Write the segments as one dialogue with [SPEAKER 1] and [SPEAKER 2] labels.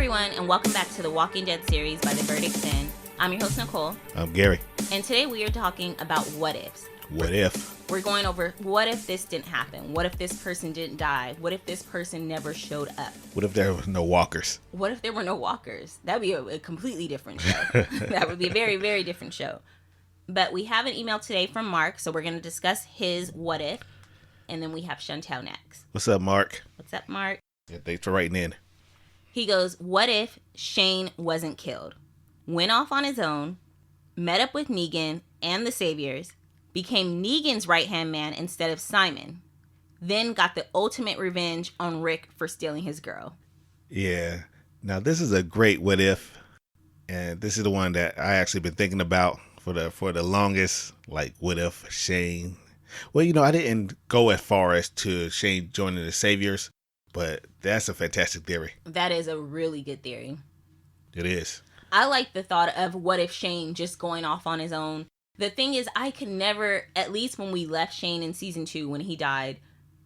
[SPEAKER 1] everyone, and welcome back to the Walking Dead series by The Verdict's In. I'm your host, Nicole.
[SPEAKER 2] I'm Gary.
[SPEAKER 1] And today we are talking about what ifs.
[SPEAKER 2] What if?
[SPEAKER 1] We're going over what if this didn't happen? What if this person didn't die? What if this person never showed up?
[SPEAKER 2] What if there was no walkers?
[SPEAKER 1] What if there were no walkers? That would be a completely different show. That would be a very, very different show. But we have an email today from Mark, so we're going to discuss his what if. And then we have Chantel next.
[SPEAKER 2] What's up, Mark?
[SPEAKER 1] What's up, Mark?
[SPEAKER 2] Yeah, thanks for writing in.
[SPEAKER 1] He goes, what if Shane wasn't killed? Went off on his own, met up with Negan and the Saviors, became Negan's right-hand man instead of Simon, then got the ultimate revenge on Rick for stealing his girl.
[SPEAKER 2] Yeah. Now, this is a great what if. And this is the one that I actually been thinking about for the longest. Like, what if Shane... Well, I didn't go as far as to Shane joining the Saviors, but that's a fantastic theory.
[SPEAKER 1] That is a really good theory.
[SPEAKER 2] It is.
[SPEAKER 1] I like the thought of what if Shane just going off on his own. The thing is, I could never, at least when we left Shane in season 2 when he died,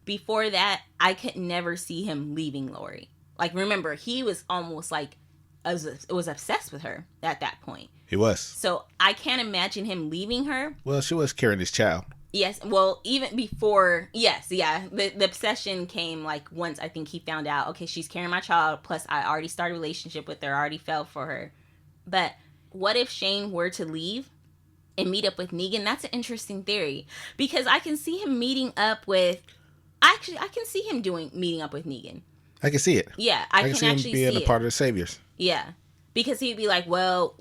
[SPEAKER 1] before that, I could never see him leaving Lori. Like, remember, he was almost like, was obsessed with her at that point.
[SPEAKER 2] He was.
[SPEAKER 1] So I can't imagine him leaving her.
[SPEAKER 2] Well, she was carrying his child.
[SPEAKER 1] Yes, well, even before, yes, yeah, the obsession came, like, once I think he found out, okay, she's carrying my child, plus I already started a relationship with her, already fell for her. But what if Shane were to leave and meet up with Negan? That's an interesting theory, because I can see him meeting up with, I can see him meeting up with Negan.
[SPEAKER 2] I can see it.
[SPEAKER 1] Yeah, I can
[SPEAKER 2] see
[SPEAKER 1] actually
[SPEAKER 2] him being
[SPEAKER 1] see
[SPEAKER 2] a part of the Saviors.
[SPEAKER 1] Yeah. Because he'd be like, well,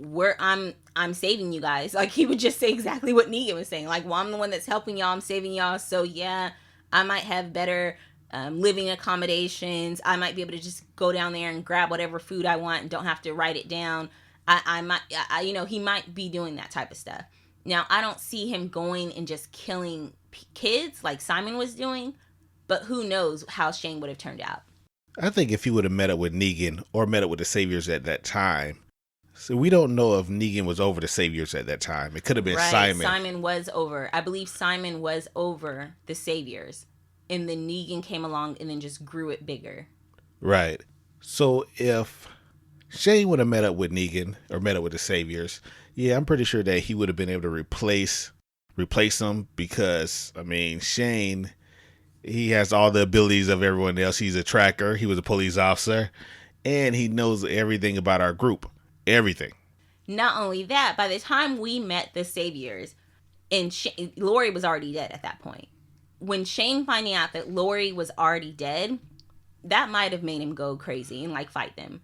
[SPEAKER 1] I'm saving you guys. Like, he would just say exactly what Negan was saying. Like, well, I'm the one that's helping y'all. I'm saving y'all. So, yeah, I might have better living accommodations. I might be able to just go down there and grab whatever food I want and don't have to write it down. He might be doing that type of stuff. Now, I don't see him going and just killing kids like Simon was doing. But who knows how Shane would have turned out.
[SPEAKER 2] I think if he would have met up with Negan or met up with the Saviors at that time. So we don't know if Negan was over the Saviors at that time. It could have been
[SPEAKER 1] right.
[SPEAKER 2] Simon.
[SPEAKER 1] Simon was over. I believe Simon was over the Saviors. And then Negan came along and then just grew it bigger.
[SPEAKER 2] Right. So if Shane would have met up with Negan or met up with the Saviors, yeah, I'm pretty sure that he would have been able to replace them because, Shane... He has all the abilities of everyone else. He's a tracker. He was a police officer. And he knows everything about our group. Everything.
[SPEAKER 1] Not only that, by the time we met the Saviors, and Lori was already dead at that point. When Shane finding out that Lori was already dead, that might have made him go crazy and, like, fight them.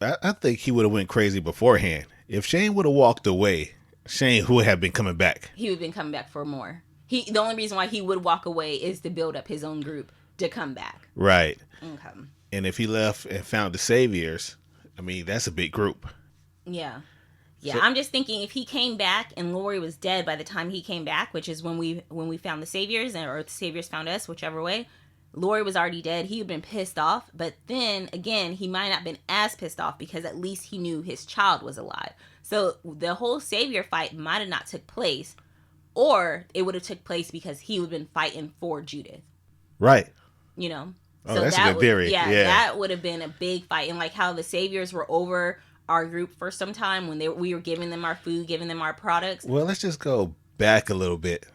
[SPEAKER 2] I think he would have went crazy beforehand. If Shane would have walked away, Shane would have been coming back.
[SPEAKER 1] He would have been coming back for more. The only reason why he would walk away is to build up his own group to come back.
[SPEAKER 2] Right.
[SPEAKER 1] Okay.
[SPEAKER 2] And if he left and found the Saviors, that's a big group.
[SPEAKER 1] Yeah. Yeah,
[SPEAKER 2] So,
[SPEAKER 1] I'm just thinking if he came back and Lori was dead by the time he came back, which is when we found the Saviors, or the Saviors found us, whichever way, Lori was already dead. He would have been pissed off. But then, again, he might not have been as pissed off because at least he knew his child was alive. So the whole Savior fight might have not took place. Or it would have took place because he would have been fighting for Judith.
[SPEAKER 2] Right.
[SPEAKER 1] Oh,
[SPEAKER 2] so that's a good theory.
[SPEAKER 1] Yeah, that would have been a big fight. And like how the Saviors were over our group for some time when we were giving them our food, giving them our products.
[SPEAKER 2] Well, let's just go back a little bit.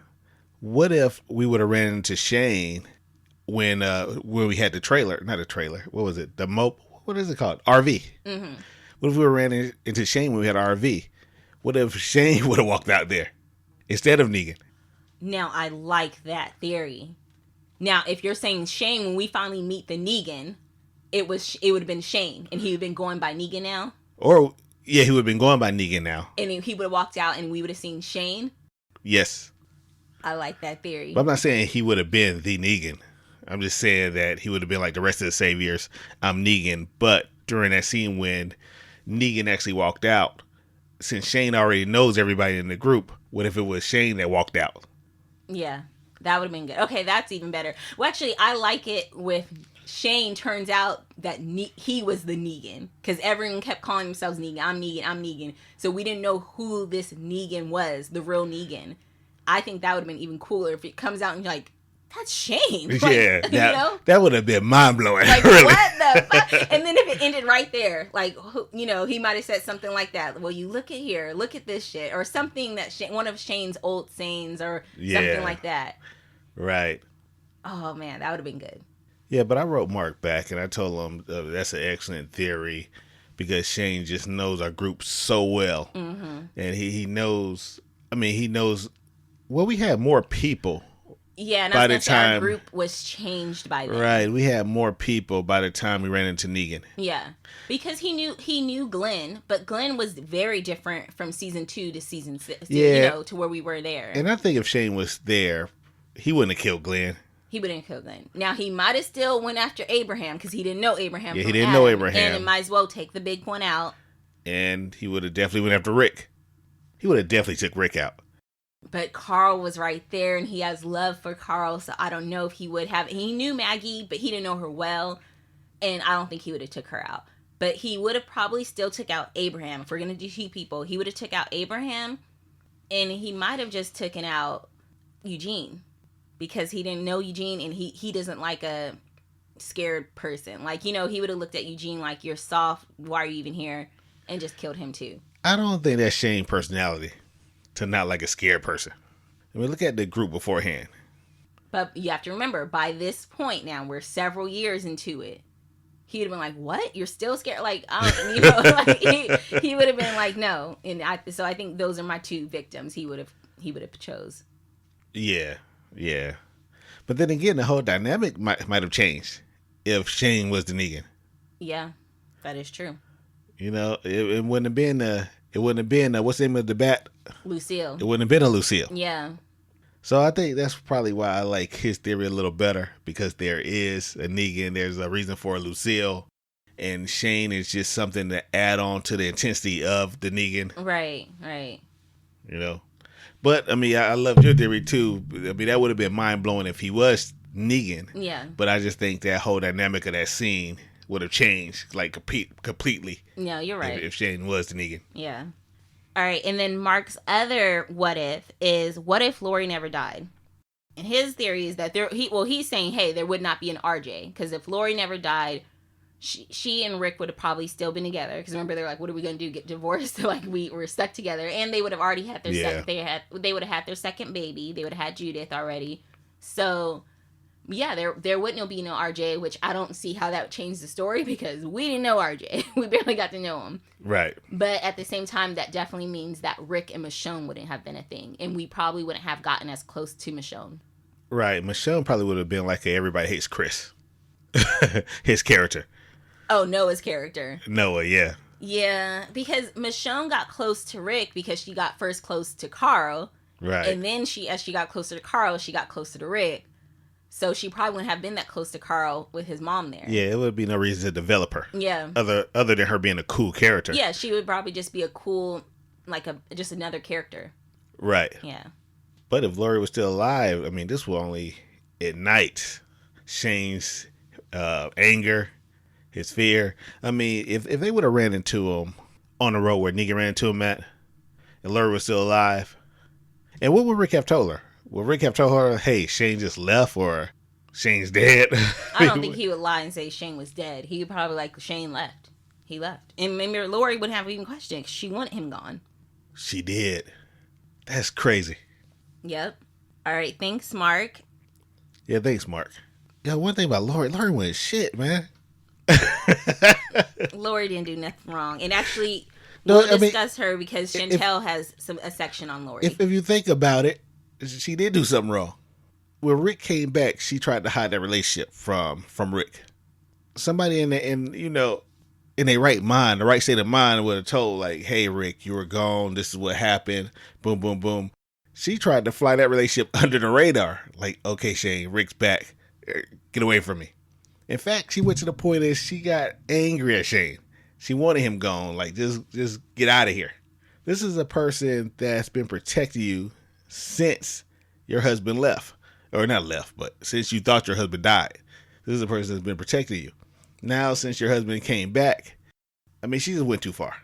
[SPEAKER 2] What if we would have ran into Shane when we had the trailer? Not a trailer. What was it? What is it called? RV. Mm-hmm. What if we ran into Shane when we had an RV? What if Shane would have walked out there instead of Negan?
[SPEAKER 1] Now, I like that theory. Now, if you're saying Shane, when we finally meet the Negan, it would have been Shane, and he would have been going by Negan now?
[SPEAKER 2] Or, yeah, he would have been going by Negan now.
[SPEAKER 1] And he would have walked out, and we would have seen Shane?
[SPEAKER 2] Yes.
[SPEAKER 1] I like that theory.
[SPEAKER 2] But I'm not saying he would have been the Negan. I'm just saying that he would have been like the rest of the Saviors. I'm Negan. But during that scene when Negan actually walked out, since Shane already knows everybody in the group, what if it was Shane that walked out?
[SPEAKER 1] Yeah, that would have been good. Okay, that's even better. Well, actually, I like it with Shane turns out that he was the Negan. Because everyone kept calling themselves Negan. I'm Negan, I'm Negan. So we didn't know who this Negan was, the real Negan. I think that would have been even cooler if it comes out and like that's Shane. Like,
[SPEAKER 2] Yeah, that would have been mind blowing.
[SPEAKER 1] Like,
[SPEAKER 2] really.
[SPEAKER 1] what the fuck? And then if it ended right there, like, he might have said something like that. Well, you look at this shit, or something that one of Shane's old sayings, or something like that.
[SPEAKER 2] Right.
[SPEAKER 1] Oh man, that would have been good.
[SPEAKER 2] Yeah, but I wrote Mark back and I told him that's an excellent theory because Shane just knows our group so well, and he knows. I mean, he knows. Well, we had more people.
[SPEAKER 1] Yeah, and by the time our group was changed by then.
[SPEAKER 2] Right, we had more people by the time we ran into Negan.
[SPEAKER 1] Yeah, because he knew Glenn, but Glenn was very different from season 2 to season 6. Yeah, to where we were there.
[SPEAKER 2] And I think if Shane was there, he wouldn't have killed Glenn.
[SPEAKER 1] He wouldn't kill Glenn. Now, he might have still went after Abraham because he didn't know Abraham.
[SPEAKER 2] Yeah, he didn't know Abraham.
[SPEAKER 1] And it might as well take the big one out.
[SPEAKER 2] And he would have definitely went after Rick. He would have definitely took Rick out.
[SPEAKER 1] But Carl was right there, and he has love for Carl, so I don't know if he would have. He knew Maggie, but he didn't know her well, and I don't think he would have took her out. But he would have probably still took out Abraham. If we're going to do 2 people, he would have took out Abraham, and he might have just taken out Eugene, because he didn't know Eugene, and he doesn't like a scared person. Like, he would have looked at Eugene like, you're soft, why are you even here, and just killed him too.
[SPEAKER 2] I don't think that's Shane's personality. To not like a scared person. I mean, look at the group beforehand.
[SPEAKER 1] But you have to remember, by this point now, we're several years into it. He would have been like, "What? You're still scared?" Like, like he would have been like, "No." And so I think those are my 2 victims. He would have chose.
[SPEAKER 2] Yeah. But then again, the whole dynamic might have changed if Shane was the Negan.
[SPEAKER 1] Yeah, that is true.
[SPEAKER 2] It wouldn't have been. It wouldn't have been. What's the name of the bat?
[SPEAKER 1] Lucille.
[SPEAKER 2] It wouldn't have been a Lucille.
[SPEAKER 1] Yeah.
[SPEAKER 2] So I think that's probably why I like his theory a little better, because there is a Negan, there's a reason for a Lucille, and Shane is just something to add on to the intensity of the Negan.
[SPEAKER 1] Right.
[SPEAKER 2] But I mean, I love your theory too. I mean, that would have been mind blowing if he was Negan.
[SPEAKER 1] Yeah.
[SPEAKER 2] But I just think that whole dynamic of that scene would have changed like completely.
[SPEAKER 1] Yeah, you're right.
[SPEAKER 2] If Shane was the Negan.
[SPEAKER 1] Yeah. All right, and then Mark's other what if is, what if Lori never died? And his theory is that he's saying, hey, there would not be an RJ, because if Lori never died, she and Rick would have probably still been together. Because remember, they're like, what are we gonna do? Get divorced? So, like, we were stuck together, and they would have already had their they would have had their second baby. They would have had Judith already. So yeah, there wouldn't be no RJ, which I don't see how that would change the story, because we didn't know RJ. We barely got to know him.
[SPEAKER 2] Right.
[SPEAKER 1] But at the same time, that definitely means that Rick and Michonne wouldn't have been a thing, and we probably wouldn't have gotten as close to Michonne.
[SPEAKER 2] Right. Michonne probably would have been like Everybody Hates Chris. His character.
[SPEAKER 1] Oh, Noah's character.
[SPEAKER 2] Noah, yeah.
[SPEAKER 1] Yeah, because Michonne got close to Rick because she got first close to Carl.
[SPEAKER 2] Right.
[SPEAKER 1] And then as she got closer to Carl, she got closer to Rick. So she probably wouldn't have been that close to Carl with his mom there.
[SPEAKER 2] Yeah, it would be no reason to develop her.
[SPEAKER 1] Yeah.
[SPEAKER 2] Other than her being a cool character.
[SPEAKER 1] Yeah, she would probably just be a cool, like just another character.
[SPEAKER 2] Right.
[SPEAKER 1] Yeah.
[SPEAKER 2] But if Lori was still alive, I mean, this will only ignite Shane's anger, his fear. I mean, if they would have ran into him on the road where Negan ran into him at, and Lori was still alive, and what would Rick have told her? Would Rick have told her, hey, Shane just left, or Shane's dead?
[SPEAKER 1] I don't think he would lie and say Shane was dead. He would probably like, Shane left. He left. And maybe Lori wouldn't have even questioned, 'cause she wanted him gone.
[SPEAKER 2] She did. That's crazy.
[SPEAKER 1] Yep. All right. Thanks, Mark.
[SPEAKER 2] Yeah, thanks, Mark. Yeah, one thing about Lori went shit, man.
[SPEAKER 1] Lori didn't do nothing wrong. And actually, we'll discuss her because Chantel has a section on Lori.
[SPEAKER 2] If you think about it, she did do something wrong. When Rick came back, she tried to hide that relationship from Rick. Somebody in their right mind, the right state of mind, would have told, like, hey, Rick, you were gone. This is what happened. Boom, boom, boom. She tried to fly that relationship under the radar. Like, okay, Shane, Rick's back. Get away from me. In fact, she went to the point that she got angry at Shane. She wanted him gone. Like, just get out of here. This is a person that's been protecting you since your husband left. Or not left, but since you thought your husband died. This is a person that's been protecting you. Now, since your husband came back, I mean, she just went too far.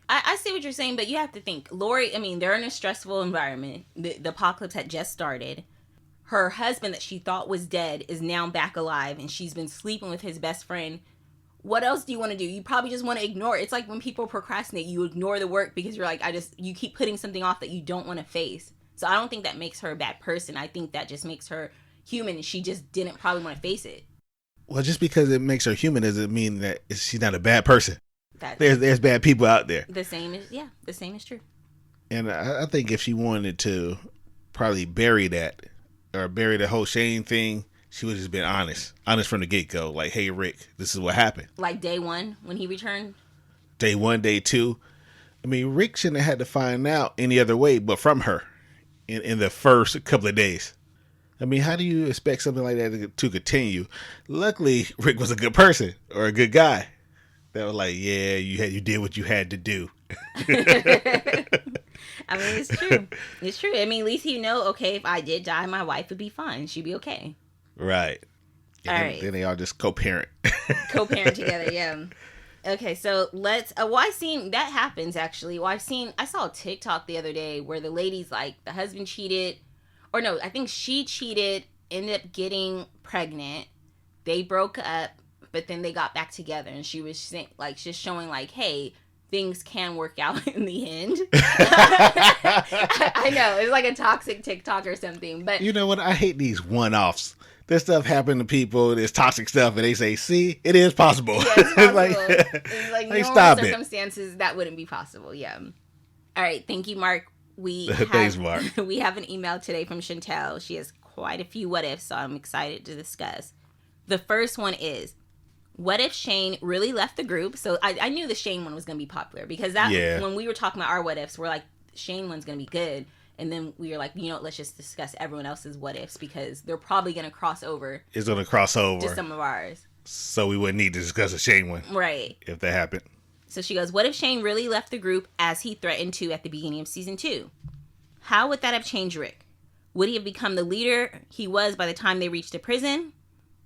[SPEAKER 1] I see what you're saying, but you have to think. Lori, I mean, they're in a stressful environment. The apocalypse had just started. her husband that she thought was dead is now back alive and she's been sleeping with his best friend. What else do you want to do? You probably just want to ignore it. It's like when people procrastinate, you ignore the work because you're like, you keep putting something off that you don't want to face. So I don't think that makes her a bad person. I think that just makes her human and she just didn't probably want to face it.
[SPEAKER 2] Well, just because it makes her human doesn't mean that she's not a bad person. There's bad people out there.
[SPEAKER 1] The same is true.
[SPEAKER 2] And I think if she wanted to probably bury that or bury the whole Shane thing, she would have just been honest from the get-go. Like, hey, Rick, this is what happened.
[SPEAKER 1] Like day one when he returned?
[SPEAKER 2] Day one, day two. I mean, Rick shouldn't have had to find out any other way but from her in the first couple of days. I mean, how do you expect something like that to continue? Luckily, Rick was a good person or a good guy. That was like, yeah, you did what you had to do.
[SPEAKER 1] I mean, it's true. It's true. I mean, at least okay, if I did die, my wife would be fine. She'd be okay.
[SPEAKER 2] Right. Then they all just co-parent.
[SPEAKER 1] Co-parent together, yeah. Okay, so let's. I seen that happens actually. Well, I saw a TikTok the other day where the lady's like, the husband cheated, or no, I think she cheated, ended up getting pregnant. They broke up, but then they got back together, and she was just showing like, hey, things can work out in the end. I know it's like a toxic TikTok or something, but
[SPEAKER 2] you know what? I hate these one-offs. This stuff happened to people. This toxic stuff, and they say, "See, it is possible."
[SPEAKER 1] Yeah, it's possible. It's like normal circumstances that wouldn't be possible. Yeah. All right. Thank you, Mark.
[SPEAKER 2] Thanks, Mark.
[SPEAKER 1] We have an email today from Chantel. She has quite a few what ifs, so I'm excited to discuss. The first one is, what if Shane really left the group? So I knew the Shane one was going to be popular because when we were talking about our what ifs, we're like, Shane one's going to be good. And then we were like, let's just discuss everyone else's what ifs because they're probably going to cross over.
[SPEAKER 2] It's going to cross over.
[SPEAKER 1] To some of ours.
[SPEAKER 2] So we wouldn't need to discuss a Shane one.
[SPEAKER 1] Right.
[SPEAKER 2] If that happened.
[SPEAKER 1] So she goes, what if Shane really left the group as he threatened to at the beginning of season 2? How would that have changed Rick? Would he have become the leader he was by the time they reached the prison?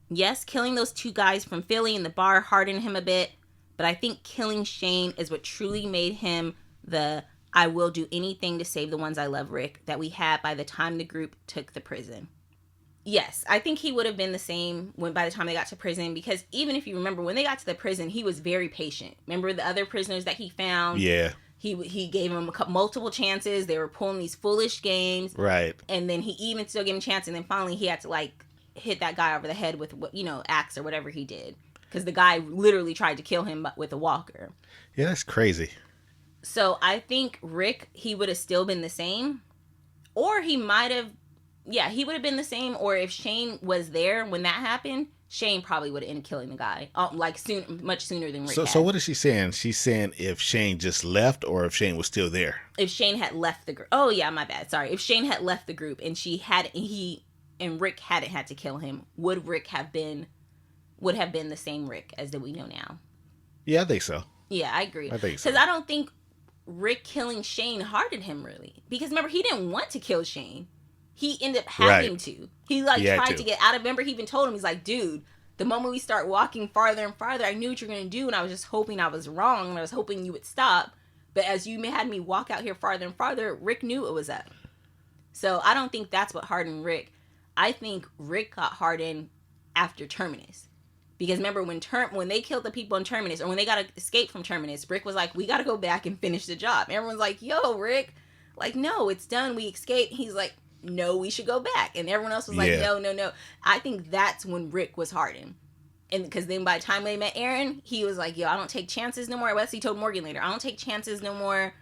[SPEAKER 1] Yes, killing those 2 guys from Philly in the bar hardened him a bit, but I think killing Shane is what truly made him the I will do anything to save the ones I love Rick that we had by the time the group took the prison. Yes, I think he would have been the same by the time they got to prison because even if you remember, when they got to the prison, he was very patient. Remember the other prisoners that he found?
[SPEAKER 2] Yeah.
[SPEAKER 1] He gave them multiple chances. They were pulling these foolish games.
[SPEAKER 2] Right.
[SPEAKER 1] And then he even still gave him a chance, and then finally he had to hit that guy over the head with axe or whatever he did because the guy literally tried to kill him with a walker.
[SPEAKER 2] Yeah, that's crazy.
[SPEAKER 1] So I think Rick, he would have still been the same, or he might have, he would have been the same. Or if Shane was there when that happened, Shane probably would have ended killing the guy much sooner than Rick.
[SPEAKER 2] So what is she saying? She's saying if Shane just left or if Shane was still there.
[SPEAKER 1] If Shane had left the group. Oh yeah, my bad. Sorry. If Shane had left the group and and Rick hadn't had to kill him, would have been the same Rick as that we know now?
[SPEAKER 2] Yeah, I think so.
[SPEAKER 1] Yeah, I agree.
[SPEAKER 2] I think so.
[SPEAKER 1] Because I don't think Rick killing Shane hardened him really. Because remember, he didn't want to kill Shane. He ended up having to. He tried to get out of. Remember, he even told him, he's like, dude, the moment we start walking farther and farther, I knew what you were going to do, and I was just hoping I was wrong, and I was hoping you would stop. But as you had me walk out here farther and farther, Rick knew it was up. So I don't think that's what hardened Rick. I think Rick got hardened after Terminus. Because remember, when they killed the people in Terminus, or when they got to escape from Terminus, Rick was like, we got to go back and finish the job. Everyone's like, yo, Rick. Like, no, it's done. We escaped. He's like, no, we should go back. And everyone else was like, no. I think that's when Rick was hardened. And because then by the time they met Aaron, he was like, yo, I don't take chances no more. Wesley told Morgan later, I don't take chances no more.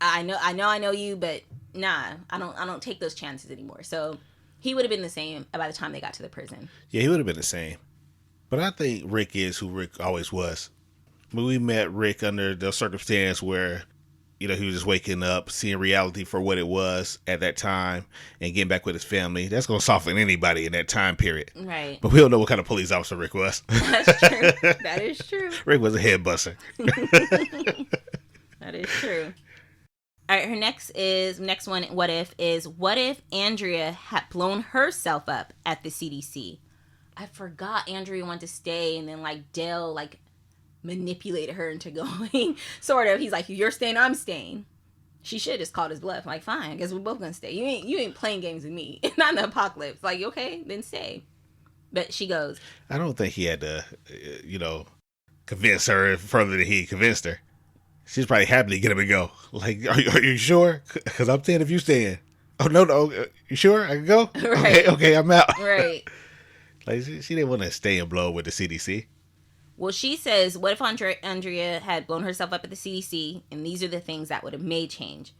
[SPEAKER 1] I know you, but nah, I don't take those chances anymore. So he would have been the same by the time they got to the prison.
[SPEAKER 2] Yeah, he would have been the same. But I think Rick is who Rick always was. When we met Rick under the circumstance where, he was just waking up, seeing reality for what it was at that time, and getting back with his family. That's going to soften anybody in that time period.
[SPEAKER 1] Right.
[SPEAKER 2] But we don't know what kind of police officer Rick was.
[SPEAKER 1] That's true. That is true.
[SPEAKER 2] Rick was a head buster.
[SPEAKER 1] That is true. All right, her next one, what if Andrea had blown herself up at the CDC? I forgot Andrea wanted to stay, and then Dale manipulated her into going. Sort of. He's like, you're staying, I'm staying. She should just called his bluff. Like, fine, I guess we're both gonna stay. You ain't playing games with me. Not in the apocalypse. Like, okay, then stay. But she goes,
[SPEAKER 2] I don't think he had to, convince her further than he convinced her. She's probably happy to get him and go. Like, are you sure? Because I'm saying if you staying. Oh, no. You sure? I can go?
[SPEAKER 1] Right.
[SPEAKER 2] Okay, I'm out.
[SPEAKER 1] Right.
[SPEAKER 2] Like, she didn't want to stay and blow with the CDC.
[SPEAKER 1] Well, she says, what if Andrea had blown herself up at the CDC, and these are the things that would have made change?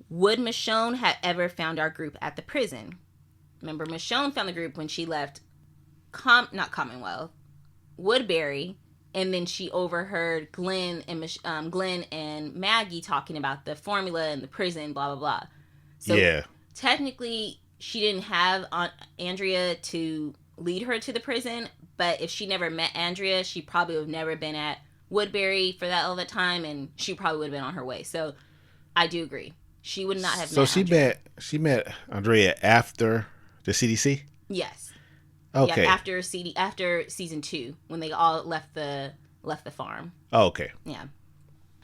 [SPEAKER 1] Would Michonne have ever found our group at the prison? Remember, Michonne found the group when she left, not Commonwealth, Woodbury, and then she overheard Glenn and Maggie talking about the formula and the prison, blah, blah, blah. So
[SPEAKER 2] yeah.
[SPEAKER 1] Technically, she didn't have Andrea to lead her to the prison, but if she never met Andrea, she probably would have never been at Woodbury for all that time, and she probably would have been on her way. So I do agree. She would not have
[SPEAKER 2] so
[SPEAKER 1] met Andrea.
[SPEAKER 2] she met Andrea after the CDC?
[SPEAKER 1] Yes.
[SPEAKER 2] Okay.
[SPEAKER 1] Yeah, after season 2, when they all left the farm.
[SPEAKER 2] Oh, okay.
[SPEAKER 1] Yeah.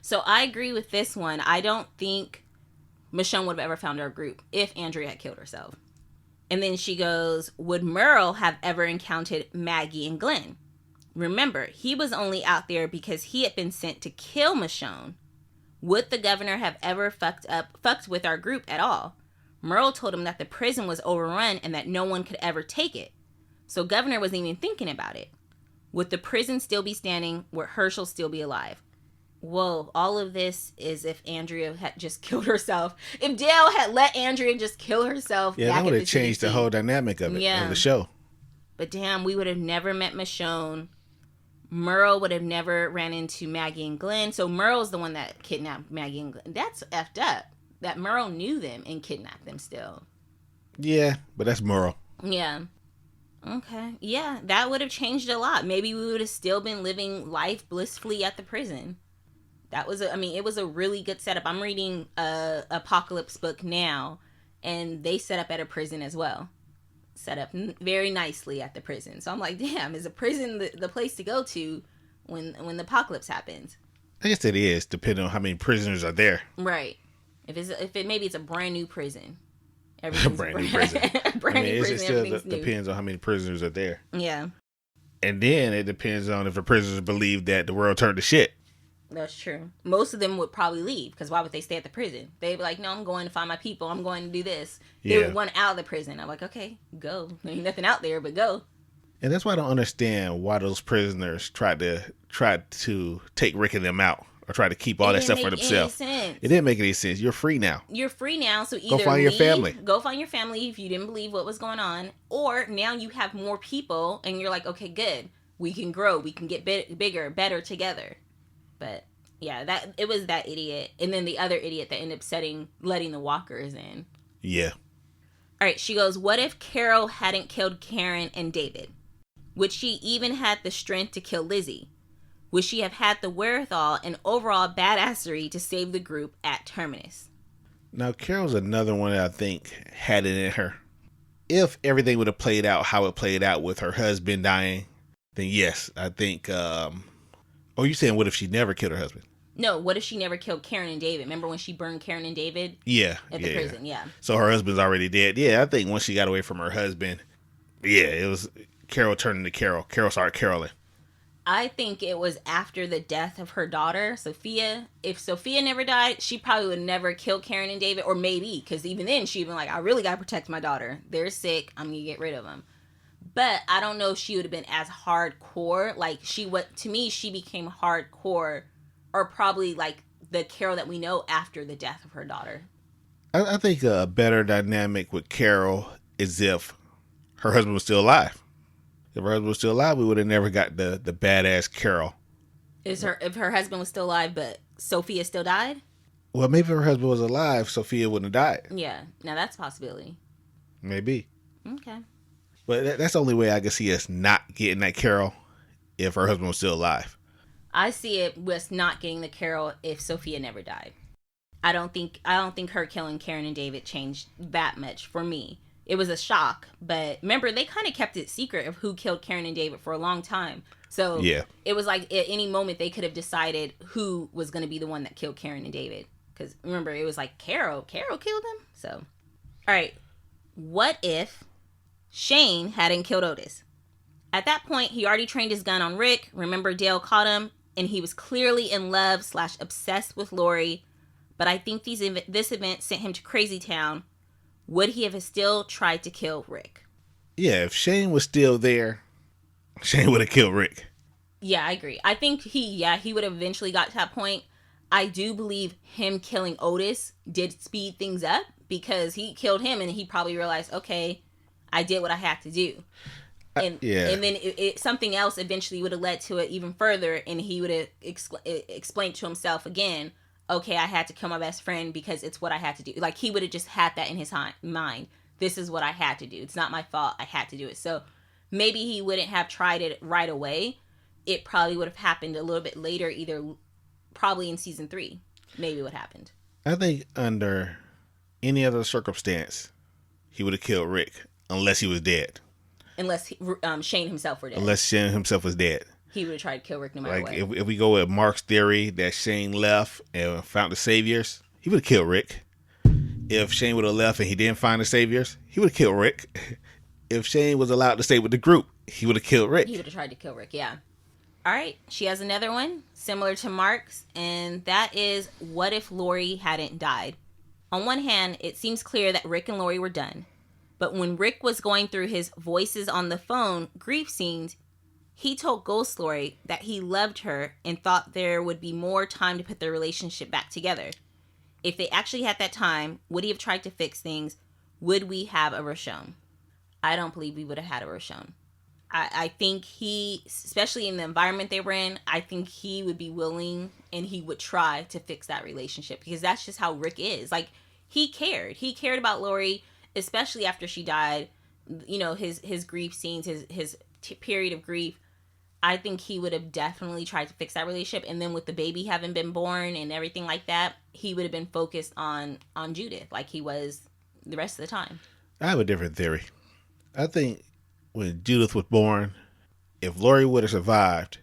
[SPEAKER 1] So I agree with this one. I don't think Michonne would have ever found our group if Andrea had killed herself. And then she goes, would Merle have ever encountered Maggie and Glenn? Remember, he was only out there because he had been sent to kill Michonne. Would the governor have ever fucked with our group at all? Merle told him that the prison was overrun and that no one could ever take it. So Governor wasn't even thinking about it. Would the prison still be standing? Would Herschel still be alive? Whoa, all of this is if Andrea had just killed herself. If Dale had let Andrea just kill herself.
[SPEAKER 2] Yeah, that would have changed the whole dynamic of it, of the show.
[SPEAKER 1] But damn, we would have never met Michonne. Merle would have never ran into Maggie and Glenn. So Merle's the one that kidnapped Maggie and Glenn. That's effed up. That Merle knew them and kidnapped them still.
[SPEAKER 2] Yeah, but that's Merle.
[SPEAKER 1] Yeah. Okay. Yeah, that would have changed a lot. Maybe we would have still been living life blissfully at the prison. That was it was a really good setup. I'm reading a Apocalypse book now, and they set up at a prison as well. Set up very nicely at the prison. So I'm like, damn, is a prison the place to go to when the apocalypse happens?
[SPEAKER 2] I guess it is, depending on how many prisoners are there.
[SPEAKER 1] Right. Maybe it's a brand new prison.
[SPEAKER 2] Brand new prison. It still depends on how many prisoners are there.
[SPEAKER 1] Yeah.
[SPEAKER 2] And then it depends on if the prisoners believe that the world turned to shit.
[SPEAKER 1] That's true. Most of them would probably leave, because why would they stay at the prison? They'd be like, no, I'm going to find my people. I'm going to do this. They would want out of the prison. I'm like, okay, go. There ain't nothing out there, but go.
[SPEAKER 2] And that's why I don't understand why those prisoners tried to take Rick and them out, or try to keep all that stuff for themselves. It didn't make any sense. You're free now.
[SPEAKER 1] You're free now, so either
[SPEAKER 2] go find your family.
[SPEAKER 1] Go find your family if you didn't believe what was going on, or now you have more people, and you're like, okay, good. We can grow. We can get bigger, better together. But yeah, it was that idiot, and then the other idiot that ended up letting the walkers in.
[SPEAKER 2] Yeah.
[SPEAKER 1] All right, she goes, what if Carol hadn't killed Karen and David? Would she even had the strength to kill Lizzie? Would she have had the wherewithal and overall badassery to save the group at Terminus?
[SPEAKER 2] Now, Carol's another one that I think had it in her. If everything would have played out how it played out with her husband dying, then yes, I think... Oh, you saying what if she never killed her husband?
[SPEAKER 1] No, what if she never killed Karen and David? Remember when she burned Karen and David?
[SPEAKER 2] Yeah.
[SPEAKER 1] At the prison, yeah.
[SPEAKER 2] So her husband's already dead. Yeah, I think once she got away from her husband, it was Carol turning to Carol. Carol started caroling.
[SPEAKER 1] I think it was after the death of her daughter, Sophia. If Sophia never died, she probably would never kill Karen and David, or maybe, because even then she'd been like, I really got to protect my daughter. They're sick. I'm going to get rid of them. But I don't know if she would have been as hardcore. Like, to me, she became hardcore, or probably like the Carol that we know after the death of her daughter.
[SPEAKER 2] I think a better dynamic with Carol is if her husband was still alive. If her husband was still alive, we would have never got the badass Carol.
[SPEAKER 1] If her husband was still alive, but Sophia still died?
[SPEAKER 2] Well, maybe if her husband was alive, Sophia wouldn't have died.
[SPEAKER 1] Yeah, now that's a possibility.
[SPEAKER 2] Maybe.
[SPEAKER 1] Okay.
[SPEAKER 2] But that's the only way I can see us not getting that Carol if her husband was still alive.
[SPEAKER 1] I see it with not getting the Carol if Sophia never died. I don't think her killing Karen and David changed that much for me. It was a shock, but remember, they kind of kept it secret of who killed Karen and David for a long time. So yeah, it was like at any moment they could have decided who was going to be the one that killed Karen and David. Because remember, it was like Carol killed him. So, all right. What if Shane hadn't killed Otis? At that point, he already trained his gun on Rick. Remember, Dale caught him, and he was clearly in love / obsessed with Lori. But I think this event sent him to Crazy Town. Would he have still tried to kill Rick?
[SPEAKER 2] Yeah, if Shane was still there, Shane would have killed Rick.
[SPEAKER 1] Yeah, I agree. I think he would have eventually got to that point. I do believe him killing Otis did speed things up because he killed him and he probably realized, okay, I did what I had to do. And and then something else eventually would have led to it even further, and he would have explained to himself again, okay, I had to kill my best friend because it's what I had to do. Like, he would have just had that in his mind. This is what I had to do. It's not my fault. I had to do it. So maybe he wouldn't have tried it right away. It probably would have happened a little bit later, probably in season 3. Maybe what happened.
[SPEAKER 2] I think under any other circumstance, he would have killed Rick unless he was dead.
[SPEAKER 1] Unless Shane himself were dead.
[SPEAKER 2] Unless Shane himself was dead.
[SPEAKER 1] He would have tried to kill Rick no matter what.
[SPEAKER 2] If we go with Mark's theory that Shane left and found the Saviors, he would have killed Rick. If Shane would have left and he didn't find the Saviors, he would have killed Rick. If Shane was allowed to stay with the group, he would have killed Rick.
[SPEAKER 1] He would have tried to kill Rick, yeah. All right, she has another one, similar to Mark's, and that is, what if Lori hadn't died? On one hand, it seems clear that Rick and Lori were done. But when Rick was going through his voices on the phone grief scenes, he told Ghost Lori that he loved her and thought there would be more time to put their relationship back together. If they actually had that time, would he have tried to fix things? Would we have a Roshon? I don't believe we would have had a Roshon. I think he, especially in the environment they were in, I think he would be willing and he would try to fix that relationship because that's just how Rick is. Like, he cared. He cared about Lori, especially after she died. You know, his grief scenes, his period of grief. I think he would have definitely tried to fix that relationship. And then with the baby having been born and everything like that, he would have been focused on Judith like he was the rest of the time.
[SPEAKER 2] I have a different theory. I think when Judith was born, if Lori would have survived,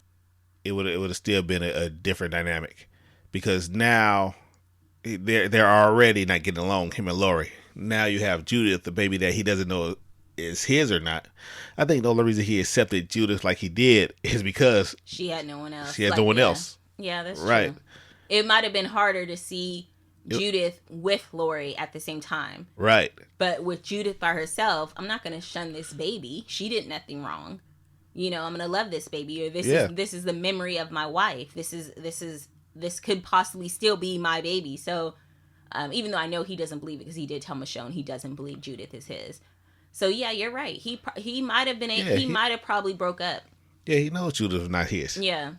[SPEAKER 2] it would have still been a different dynamic. Because now they're already not getting along, him and Lori. Now you have Judith, the baby that he doesn't know is his or not. I think the only reason he accepted Judith like he did is because
[SPEAKER 1] she had no one else.
[SPEAKER 2] She had no one else.
[SPEAKER 1] Yeah, that's
[SPEAKER 2] right.
[SPEAKER 1] True. It might have been harder to see Judith with Lori at the same time.
[SPEAKER 2] Right.
[SPEAKER 1] But with Judith by herself, I'm not going to shun this baby. She did nothing wrong. You know, I'm going to love this baby, or this is the memory of my wife. This could possibly still be my baby. So, even though I know he doesn't believe it because he did tell Michonne he doesn't believe Judith is his. So yeah, you're right. He might have been he might have probably broke up.
[SPEAKER 2] Yeah, he knows Judith was not his.
[SPEAKER 1] Yeah.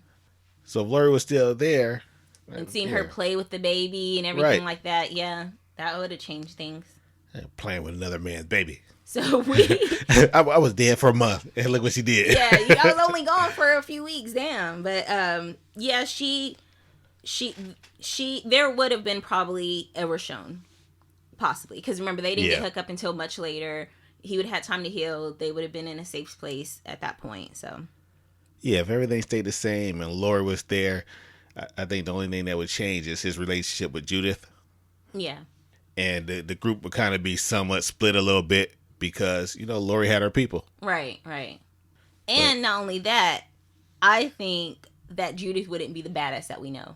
[SPEAKER 2] So if Lori was still there
[SPEAKER 1] and seeing her play with the baby and everything like that, yeah, that would have changed things.
[SPEAKER 2] Playing with another man's baby.
[SPEAKER 1] So
[SPEAKER 2] I was dead for a month, and look what she did.
[SPEAKER 1] Yeah, I was only gone for a few weeks, damn. But yeah, she there would have been probably a Roshon, possibly, because remember they didn't get hooked up until much later. He would have had time to heal. They would have been in a safe place at that point. So,
[SPEAKER 2] yeah, if everything stayed the same and Lori was there, I think the only thing that would change is his relationship with Judith.
[SPEAKER 1] Yeah.
[SPEAKER 2] And the group would kind of be somewhat split a little bit because, you know, Lori had her people.
[SPEAKER 1] Right. And not only that, I think that Judith wouldn't be the badass that we know.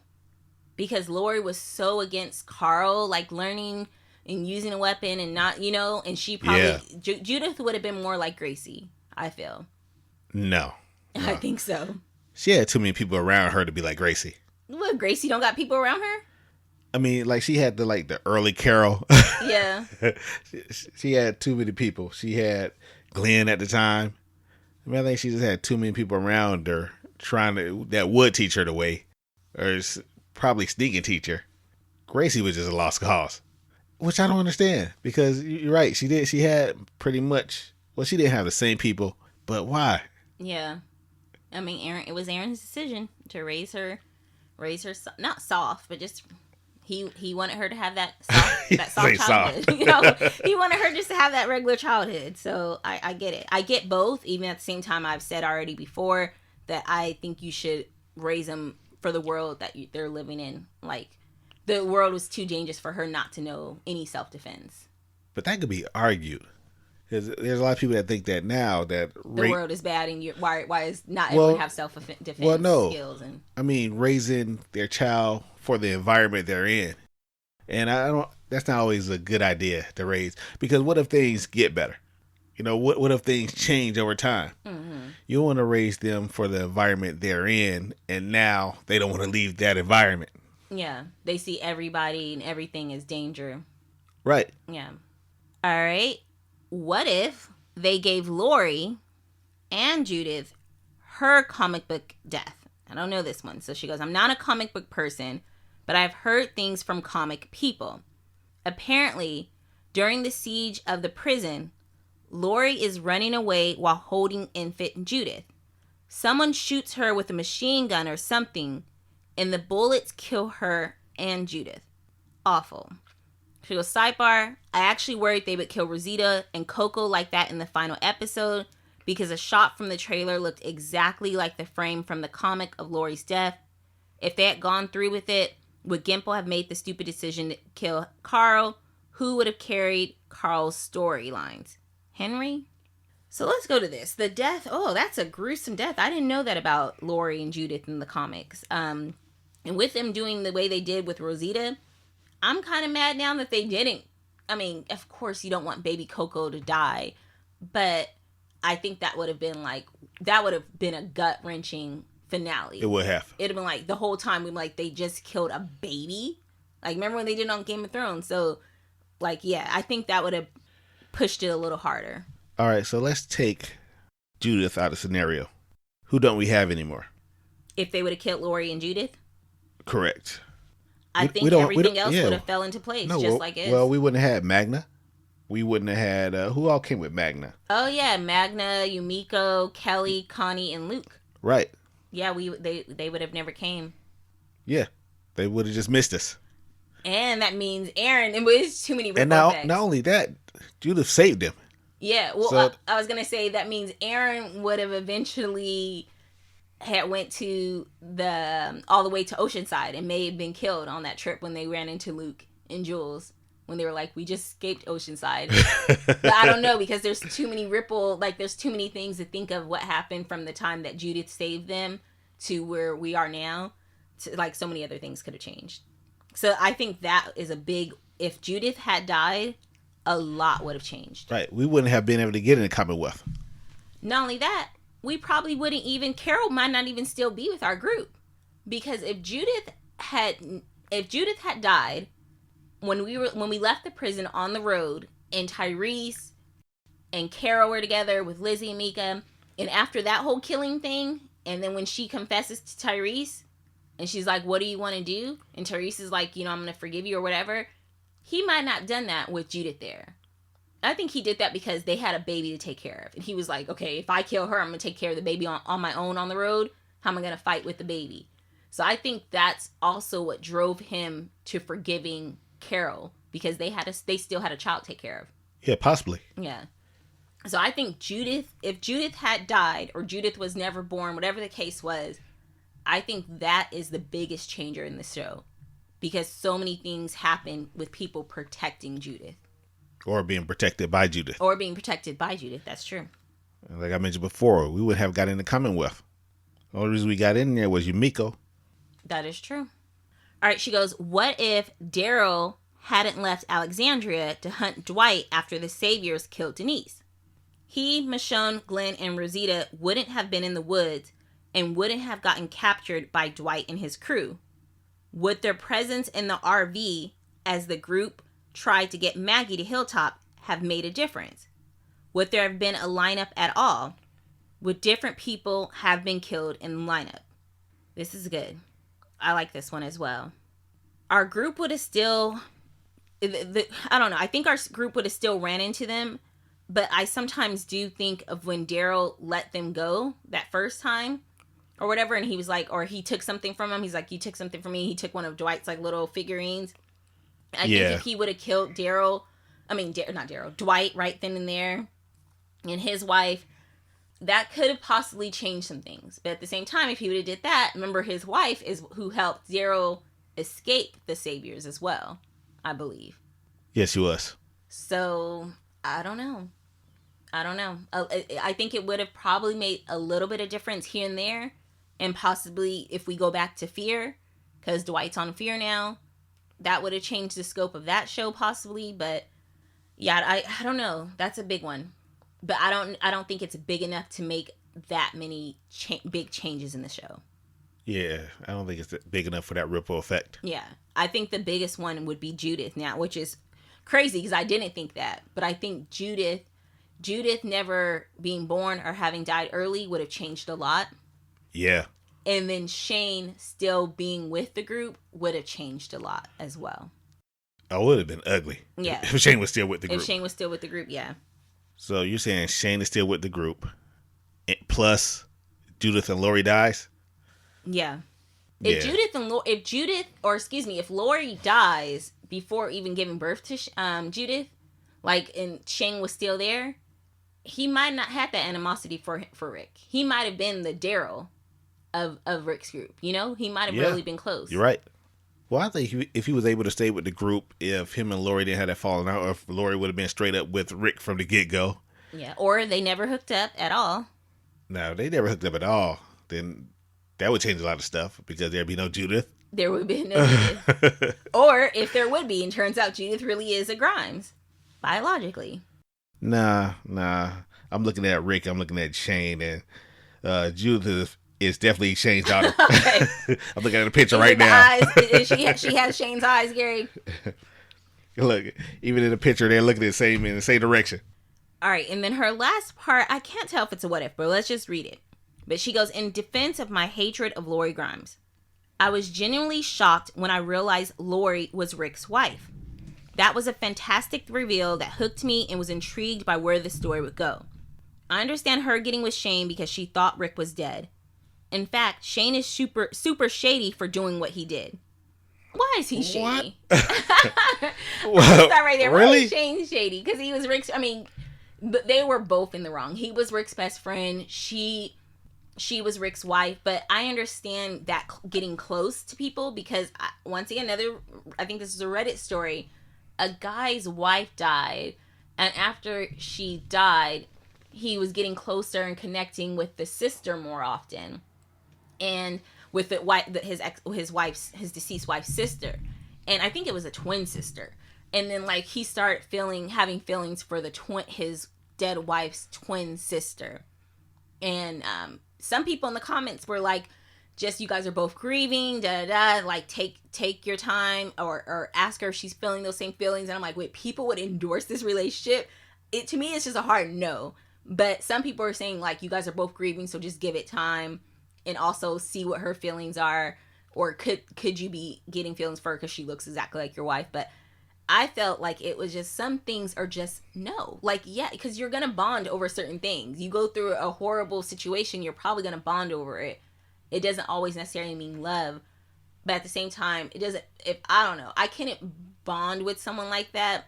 [SPEAKER 1] Because Lori was so against Carl, like learning and using a weapon and not, you know, and she probably, Judith would have been more like Gracie, I feel.
[SPEAKER 2] No.
[SPEAKER 1] I think so.
[SPEAKER 2] She had too many people around her to be like Gracie.
[SPEAKER 1] Well, Gracie don't got people around her?
[SPEAKER 2] I mean, like, she had the early Carol.
[SPEAKER 1] Yeah.
[SPEAKER 2] she had too many people. She had Glenn at the time. I mean, I think she just had too many people around her that would teach her the way. Or probably sneaking teach her. Gracie was just a lost cause. Which I don't understand, because you're right. She had pretty much, well, she didn't have the same people, but why?
[SPEAKER 1] Yeah. I mean, it was Aaron's decision to raise her, not soft, but just, he wanted her to have that soft childhood. You know, he wanted her just to have that regular childhood. So I get it. I get both, even at the same time I've said already before that I think you should raise them for the world that they're living in. Like, The world was too dangerous for her not to know any self-defense.
[SPEAKER 2] But that could be argued. There's a lot of people that think that now that
[SPEAKER 1] the world is bad and why is not everyone have self-defense skills. And
[SPEAKER 2] I mean, raising their child for the environment they're in. And that's not always a good idea to raise, because what if things get better? You know, what if things change over time?
[SPEAKER 1] Mm-hmm.
[SPEAKER 2] You want to raise them for the environment they're in, and now they don't want to leave that environment.
[SPEAKER 1] Yeah, they see everybody and everything as danger.
[SPEAKER 2] Right.
[SPEAKER 1] Yeah. All right. What if they gave Lori and Judith her comic book death? I don't know this one. So she goes, I'm not a comic book person, but I've heard things from comic people. Apparently, during the siege of the prison, Lori is running away while holding infant Judith. Someone shoots her with a machine gun or something, and the bullets kill her and Judith. Awful. She goes, sidebar, I actually worried they would kill Rosita and Coco like that in the final episode, because a shot from the trailer looked exactly like the frame from the comic of Lori's death. If they had gone through with it, would Gimple have made the stupid decision to kill Carl? Who would have carried Carl's storylines? Henry? So let's go to this. The death. Oh, that's a gruesome death. I didn't know that about Lori and Judith in the comics. And with them doing the way they did with Rosita, I'm kind of mad now that they didn't. I mean, of course you don't want baby Coco to die, but I think that would have been a gut-wrenching finale.
[SPEAKER 2] It would have.
[SPEAKER 1] It'd have been like the whole time we like they just killed a baby. Like, remember when they did it on Game of Thrones? So, like, yeah, I think that would have pushed it a little harder.
[SPEAKER 2] All right, so let's take Judith out of the scenario. Who don't we have anymore?
[SPEAKER 1] If they would have killed Lori and Judith?
[SPEAKER 2] Correct.
[SPEAKER 1] I think everything else would have fell into place, like it is.
[SPEAKER 2] Well, we wouldn't have had Magna. We wouldn't have had... who all came with Magna?
[SPEAKER 1] Oh, yeah, Magna, Yumiko, Kelly, Connie, and Luke.
[SPEAKER 2] Right.
[SPEAKER 1] Yeah, they would have never came.
[SPEAKER 2] Yeah, they would have just missed us.
[SPEAKER 1] And that means Aaron, and it's too many ripple
[SPEAKER 2] And now,
[SPEAKER 1] effects.
[SPEAKER 2] not only that, Judith saved him.
[SPEAKER 1] Yeah, well,
[SPEAKER 2] So,
[SPEAKER 1] I was going to say that means Aaron would have eventually had went to all the way to Oceanside and may have been killed on that trip when they ran into Luke and Jules when they were like, we just escaped Oceanside. But I don't know, because there's too many there's too many things to think of what happened from the time that Judith saved them to where we are now. Like, so many other things could have changed. So I think that is if Judith had died, a lot would have changed.
[SPEAKER 2] Right. We wouldn't have been able to get in the Commonwealth.
[SPEAKER 1] Not only that, we probably wouldn't even, Carol might not even still be with our group. Because if Judith had died when we left the prison on the road, and Tyrese and Carol were together with Lizzie and Mika, and after that whole killing thing, and then when she confesses to Tyrese, and she's like, what do you want to do? And Tyrese is like, I'm going to forgive you or whatever. He might not have done that with Judith there. I think he did that because they had a baby to take care of. And he was like, okay, if I kill her, I'm going to take care of the baby on my own on the road. How am I going to fight with the baby? So I think that's also what drove him to forgiving Carol, because they still had a child to take care of.
[SPEAKER 2] Yeah, possibly.
[SPEAKER 1] Yeah. So I think if Judith had died, or Judith was never born, whatever the case was, I think that is the biggest changer in the show, because so many things happen with people protecting Judith.
[SPEAKER 2] Or being protected by Judith.
[SPEAKER 1] That's true.
[SPEAKER 2] Like I mentioned before, we would have got in the Commonwealth. The only reason we got in there was Yumiko.
[SPEAKER 1] That is true. All right, she goes, what if Daryl hadn't left Alexandria to hunt Dwight after the Saviors killed Denise? He, Michonne, Glenn, and Rosita wouldn't have been in the woods and wouldn't have gotten captured by Dwight and his crew. Would their presence in the RV as the group tried to get Maggie to Hilltop have made a difference? Would there have been a lineup at all? Would different people have been killed in the lineup? This is good. I like this one as well. Our group would have still... I don't know. I think our group would have still ran into them. But I sometimes do think of when Daryl let them go that first time or whatever. And he was like, or he took something from him. He's like, you took something from me. He took one of Dwight's like little figurines. I think if he would have killed Dwight right then and there and his wife, that could have possibly changed some things. But at the same time, if he would have did that, remember his wife is who helped Daryl escape the Saviors as well, I believe.
[SPEAKER 2] Yes, she was.
[SPEAKER 1] So I don't know. I think it would have probably made a little bit of difference here and there, and possibly if we go back to Fear, because Dwight's on Fear now, that would have changed the scope of that show possibly. But yeah, I don't know. That's a big one, but I don't think it's big enough to make that many big changes in the show.
[SPEAKER 2] Yeah, I don't think it's big enough for that ripple effect.
[SPEAKER 1] Yeah, I think the biggest one would be Judith now, which is crazy because I didn't think that, but I think Judith never being born or having died early would have changed a lot.
[SPEAKER 2] Yeah.
[SPEAKER 1] And then Shane still being with the group would have changed a lot as well.
[SPEAKER 2] Oh, it would have been ugly.
[SPEAKER 1] Yeah.
[SPEAKER 2] If Shane was still with the group.
[SPEAKER 1] If Shane was still with the group, yeah.
[SPEAKER 2] So you're saying Shane is still with the group, plus Judith and Lori dies?
[SPEAKER 1] Yeah. If Lori dies before even giving birth to Judith, like, and Shane was still there, he might not have that animosity for Rick. He might have been the Daryl of Rick's group. You know, he might have really been close.
[SPEAKER 2] You're right. Well, I think if he was able to stay with the group, if him and Lori didn't have that falling out, or if Lori would have been straight up with Rick from the get-go.
[SPEAKER 1] Yeah, or they never hooked up at all.
[SPEAKER 2] No, they never hooked up at all. Then that would change a lot of stuff because there'd be no Judith.
[SPEAKER 1] There would be no Judith. Or if there would be, and turns out Judith really is a Grimes, biologically.
[SPEAKER 2] Nah. I'm looking at Rick, I'm looking at Shane, and Judith is definitely Shane's daughter.
[SPEAKER 1] Okay.
[SPEAKER 2] I'm looking at the picture right now.
[SPEAKER 1] She has Shane's eyes, Gary.
[SPEAKER 2] Look, even in the picture, they're looking in the same direction.
[SPEAKER 1] All right, and then her last part, I can't tell if it's a what if, but let's just read it. But she goes, in defense of my hatred of Lori Grimes, I was genuinely shocked when I realized Lori was Rick's wife. That was a fantastic reveal that hooked me and was intrigued by where the story would go. I understand her getting with Shane because she thought Rick was dead. In fact, Shane is super shady for doing what he did. Why is he shady?
[SPEAKER 2] Well,
[SPEAKER 1] start right there.
[SPEAKER 2] Really?
[SPEAKER 1] Why is Shane shady? Because he was Rick's. I mean, but they were both in the wrong. He was Rick's best friend. She was Rick's wife. But I understand that getting close to people because once again, I think this is a Reddit story. A guy's wife died, and after she died, he was getting closer and connecting with the sister more often, and with his deceased wife's sister, and I think it was a twin sister. And then like he started having feelings for his dead wife's twin sister, and some people in the comments were like, just you guys are both grieving, like take your time, or ask her if she's feeling those same feelings. And I'm like, wait, people would endorse this relationship? To me, it's just a hard no. But some people are saying like, you guys are both grieving, so just give it time, and also see what her feelings are, or could you be getting feelings for her because she looks exactly like your wife? But I felt like it was just, some things are just no. Like, yeah, because you're gonna bond over certain things. You go through a horrible situation, you're probably gonna bond over it. It doesn't always necessarily mean love, but at the same time, it doesn't. I don't know, I couldn't bond with someone like that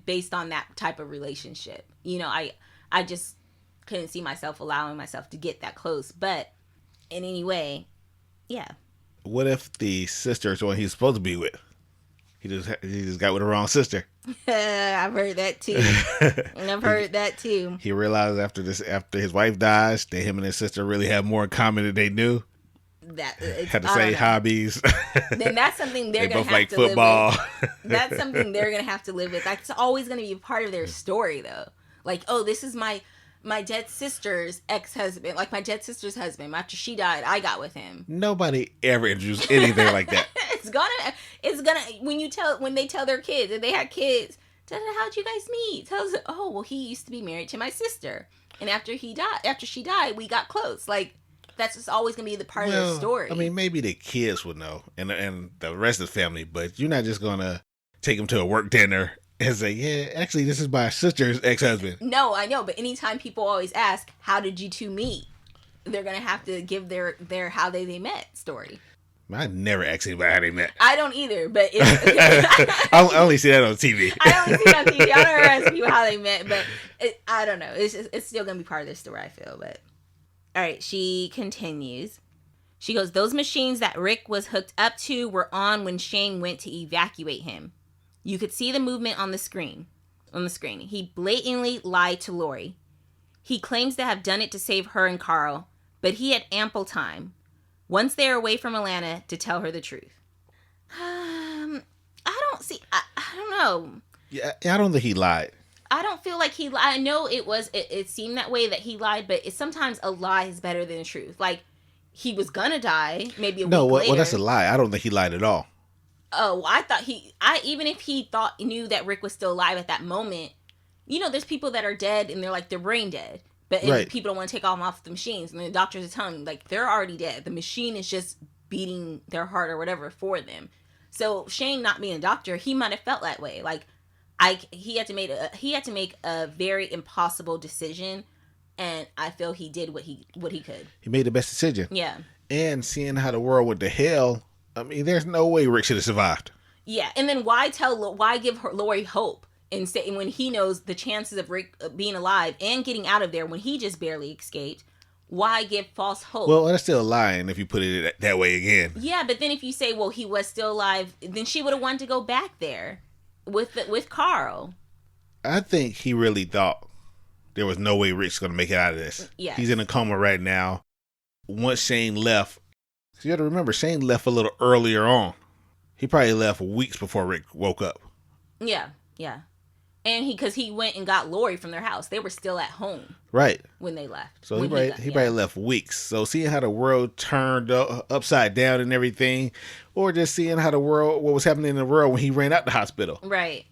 [SPEAKER 1] based on that type of relationship. You know, I just couldn't see myself allowing myself to get that close. But in any way, yeah.
[SPEAKER 2] What if the sister is the one he's supposed to be with? He just got with the wrong sister.
[SPEAKER 1] I've heard that too. He
[SPEAKER 2] realized after his wife dies that him and his sister really have more in common than they knew. Had the same hobbies.
[SPEAKER 1] Then that's something they're gonna
[SPEAKER 2] both
[SPEAKER 1] have
[SPEAKER 2] like
[SPEAKER 1] to
[SPEAKER 2] football.
[SPEAKER 1] live with. That's something they're gonna have to live with. That's always gonna be a part of their story, though. Like, oh, this is my dead sister's ex-husband, like my dead sister's husband. After she died, I got with him.
[SPEAKER 2] Nobody ever introduced anything like that.
[SPEAKER 1] It's gonna when they tell their kids, if they had kids, how'd you guys meet? Tells, oh, well, he used to be married to my sister, and after she died, we got close. Like, that's just always gonna be the part of the story.
[SPEAKER 2] I mean, maybe the kids would know, and the rest of the family, but you're not just gonna take them to a work dinner and say, yeah, actually, this is my sister's ex-husband.
[SPEAKER 1] No, I know, but anytime people always ask, how did you two meet? They're going to have to give their how they met story.
[SPEAKER 2] I never asked anybody how they met.
[SPEAKER 1] I don't either, but
[SPEAKER 2] I only see that on TV.
[SPEAKER 1] I only see it on TV. I never ask people how they met, but I don't know. It's still going to be part of the story, I feel. But all right, she continues. She goes, those machines that Rick was hooked up to were on when Shane went to evacuate him. You could see the movement on the screen. He blatantly lied to Lori. He claims to have done it to save her and Carl, but he had ample time, once they are away from Atlanta, to tell her the truth. I don't know.
[SPEAKER 2] Yeah, I don't think he lied.
[SPEAKER 1] I don't feel like he lied. I know it seemed that way that he lied, but sometimes a lie is better than the truth. Like, he was gonna die maybe a week later.
[SPEAKER 2] Well, that's a lie. I don't think he lied at all.
[SPEAKER 1] Oh, I thought even if he knew that Rick was still alive at that moment, there's people that are dead and they're brain dead. But
[SPEAKER 2] right.
[SPEAKER 1] People don't want to take them off the machines, and the doctors are telling them, like, they're already dead. The machine is just beating their heart or whatever for them. So Shane, not being a doctor, he might have felt that way. Like, he had to make a very impossible decision, and I feel he did what he could.
[SPEAKER 2] He made the best decision.
[SPEAKER 1] Yeah.
[SPEAKER 2] And seeing how the world went to hell, I mean, there's no way Rick should have survived.
[SPEAKER 1] Yeah, and then why give Lori hope and say when he knows the chances of Rick being alive and getting out of there when he just barely escaped? Why give false hope?
[SPEAKER 2] Well, that's still lying if you put it that way again.
[SPEAKER 1] Yeah, but then if you say, well, he was still alive, then she would have wanted to go back there with Carl.
[SPEAKER 2] I think he really thought there was no way Rick's going to make it out of this.
[SPEAKER 1] Yes.
[SPEAKER 2] He's in a coma right now. Once Shane left, you got to remember, Shane left a little earlier on. He probably left weeks before Rick woke up.
[SPEAKER 1] Yeah. And because he went and got Lori from their house. They were still at home.
[SPEAKER 2] Right.
[SPEAKER 1] When they left.
[SPEAKER 2] So he probably left weeks. So seeing how the world turned upside down and everything, or just seeing how what was happening in the world when he ran out the hospital.
[SPEAKER 1] Right.